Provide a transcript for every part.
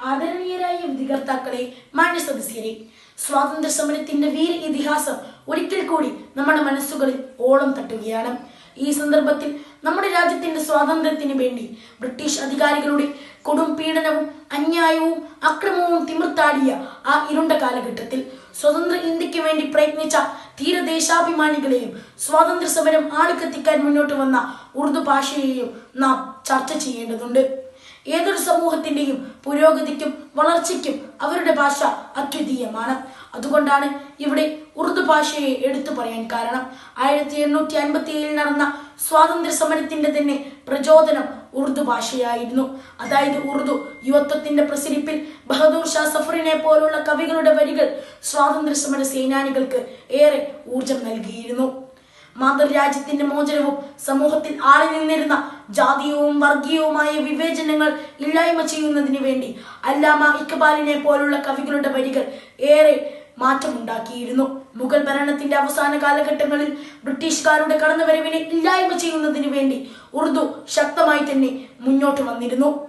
ആദരണീയരായ വിധികർത്താക്കളെ, മാന്യ സദസ്യരെ, സ്വാതന്ത്ര്യ സമരത്തിന്റെ വീര ഇതിഹാസം ഒരിക്കൽ കൂടി നമ്മുടെ മനസ്സുകളിൽ ഓളം തട്ടുകയാണ്. ഈ സന്ദർഭത്തിൽ നമ്മുടെ രാജ്യത്തിന്റെ സ്വാതന്ത്ര്യത്തിന് വേണ്ടി ബ്രിട്ടീഷ് അധികാരികളുടെ കൊടും പീഡനവും അന്യായവും അക്രമവും തിമിർത്താടിയ ആ ഇരുണ്ട കാലഘട്ടത്തിൽ സ്വതന്ത്ര ഇന്ത്യക്ക് വേണ്ടി പ്രയത്നിച്ച ധീരദേശാഭിമാനികളെയും സ്വാതന്ത്ര്യ സമരം ആളിക്കത്തിക്കാൻ മുന്നോട്ട് വന്ന ഉറുദു ഭാഷയെയും നാം ചർച്ച ചെയ്യേണ്ടതുണ്ട്. ഏതൊരു സമൂഹത്തിന്റെയും പുരോഗതിക്കും വളർച്ചയ്ക്കും അവരുടെ ഭാഷ അദ്വിതീയമാണ്. അതുകൊണ്ടാണ് ഇവിടെ ഉറുദു ഭാഷയെ എടുത്തു പറയാൻ കാരണം. 1857 നടന്ന സ്വാതന്ത്ര്യ സമരത്തിന്റെ തന്നെ പ്രചോദനം ഉറുദു ഭാഷയായിരുന്നു. അതായത് ഉറുദു യുവത്വത്തിന്റെ പ്രസരിപ്പിൽ ബഹദൂർ ഷാ സഫറിനെ പോലുള്ള കവികളുടെ വരികൾ സ്വാതന്ത്ര്യ സമര സേനാനികൾക്ക് ഏറെ ഊർജം നൽകിയിരുന്നു. മാതൃരാജ്യത്തിന്റെ മോചനവും സമൂഹത്തിൽ ആളി നിന്നിരുന്ന ജാതീയവും വർഗീയവുമായ വിവേചനങ്ങൾ ഇല്ലായ്മ ചെയ്യുന്നതിന് വേണ്ടി അല്ലാമ ഇക്ബാലിനെ പോലുള്ള കവികളുടെ വരികൾ ഏറെ മാറ്റമുണ്ടാക്കിയിരുന്നു. മുഗൾ ഭരണത്തിന്റെ അവസാന കാലഘട്ടങ്ങളിൽ ബ്രിട്ടീഷുകാരുടെ കടന്നുവരവിനെ ഇല്ലായ്മ ചെയ്യുന്നതിന് വേണ്ടി ഉറുദു ശക്തമായി തന്നെ മുന്നോട്ട് വന്നിരുന്നു.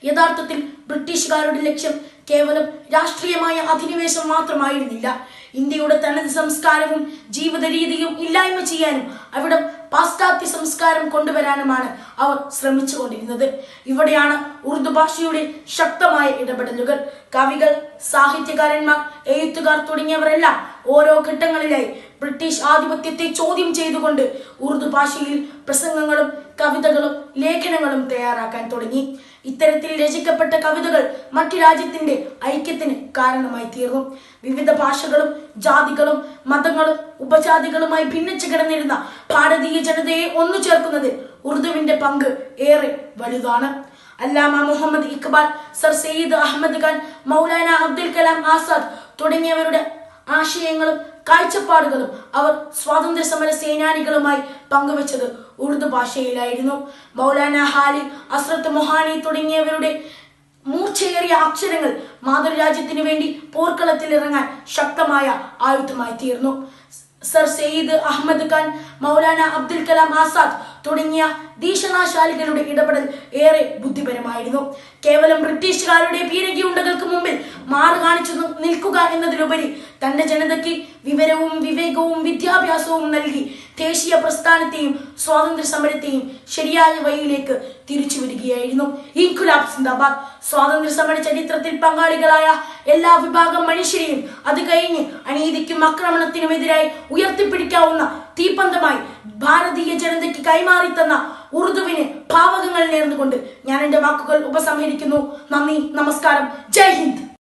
യഥാർത്ഥത്തിൽ ബ്രിട്ടീഷുകാരുടെ ലക്ഷ്യം കേവലം രാഷ്ട്രീയമായ അധിനിവേശം മാത്രമായിരുന്നില്ല. ഇന്ത്യയുടെ തനത് സംസ്കാരവും ജീവിത രീതിയും ഇല്ലായ്മ ചെയ്യാനും അവിടെ പാശ്ചാത്യ സംസ്കാരം കൊണ്ടുവരാനുമാണ് അവർ ശ്രമിച്ചുകൊണ്ടിരുന്നത്. ഇവിടെയാണ് ഉറുദു ഭാഷയുടെ ശക്തമായ ഇടപെടലുകൾ. കവികൾ, സാഹിത്യകാരന്മാർ, എഴുത്തുകാർ തുടങ്ങിയവരെല്ലാം ഓരോ ഘട്ടങ്ങളിലായി ബ്രിട്ടീഷ് ആധിപത്യത്തെ ചോദ്യം ചെയ്തുകൊണ്ട് ഉറുദു ഭാഷയിൽ പ്രസംഗങ്ങളും കവിതകളും ലേഖനങ്ങളും തയ്യാറാക്കാൻ തുടങ്ങി. ഇത്തരത്തിൽ രചിക്കപ്പെട്ട കവിതകൾ മറ്റു രാജ്യത്തിന്റെ ഐക്യത്തിന് കാരണമായി തീർന്നു. വിവിധ ഭാഷകളും ജാതികളും മതങ്ങളും ഉപജാതികളുമായി ഭിന്നിച്ചു കിടന്നിരുന്ന ഭാരതീയ ജനതയെ ഒന്നു ചേർക്കുന്നതിൽ ഉറുദുവിന്റെ പങ്ക് ഏറെ വലുതാണ്. അല്ലാമ മുഹമ്മദ് ഇക്ബാൽ, സർ സയ്യിദ് അഹമ്മദ് ഖാൻ, മൗലാന അബ്ദുൽ കലാം ആസാദ് തുടങ്ങിയവരുടെ ആശയങ്ങളും കാഴ്ചപ്പാടുകളും അവർ സ്വാതന്ത്ര്യ സമര സേനാനികളുമായി പങ്കുവച്ചത് ഉറുദു ഭാഷയിലായിരുന്നു. മൗലാന ഹാലി, അസ്രത്ത് മൊഹാനി തുടങ്ങിയവരുടെ മൂർച്ചയേറിയ അക്ഷരങ്ങൾ മാതൃരാജ്യത്തിനു വേണ്ടി പോർക്കളത്തിൽ ഇറങ്ങാൻ ശക്തമായ ആയുധമായി തീർന്നു. സർ സയ്യിദ് അഹമ്മദ് ഖാൻ, മൗലാന അബ്ദുൽ കലാം ആസാദ് തുടങ്ങിയ ദീക്ഷണാശാലികളുടെ ഇടപെടൽ ഏറെ ബുദ്ധിപരമായിരുന്നു. കേവലം ബ്രിട്ടീഷുകാരുടെ പീരങ്കിയുണ്ടകൾക്ക് മുമ്പിൽ മാറ് കാണിച്ചു നിൽക്കുക എന്നതിലുപരി തന്റെ ജനതയ്ക്ക് വിവരവും വിവേകവും വിദ്യാഭ്യാസവും നൽകി ദേശീയ പ്രസ്ഥാനത്തെയും സ്വാതന്ത്ര്യ സമരത്തെയും ശരിയായ വഴിയിലേക്ക് തിരിച്ചു വരികയായിരുന്നു. ഇൻകുലാബ് സിന്ദാബാദ്. സ്വാതന്ത്ര്യ സമര ചരിത്രത്തിൽ പങ്കാളികളായ എല്ലാ വിഭാഗം മനുഷ്യരെയും അത് കഴിഞ്ഞ് അനീതിക്കും ആക്രമണത്തിനുമെതിരായി ഉയർത്തിപ്പിടിക്കാവുന്ന തീപ്പന്തമായി ഭാരതീയ ജനതയ്ക്ക് കൈമാറി തന്ന ഉറുദുവിന് ഭാവകങ്ങൾ നേർന്നുകൊണ്ട് ഞാൻ എന്റെ വാക്കുകൾ ഉപസംഹരിക്കുന്നു. നന്ദി, നമസ്കാരം, ജയ് ഹിന്ദ്.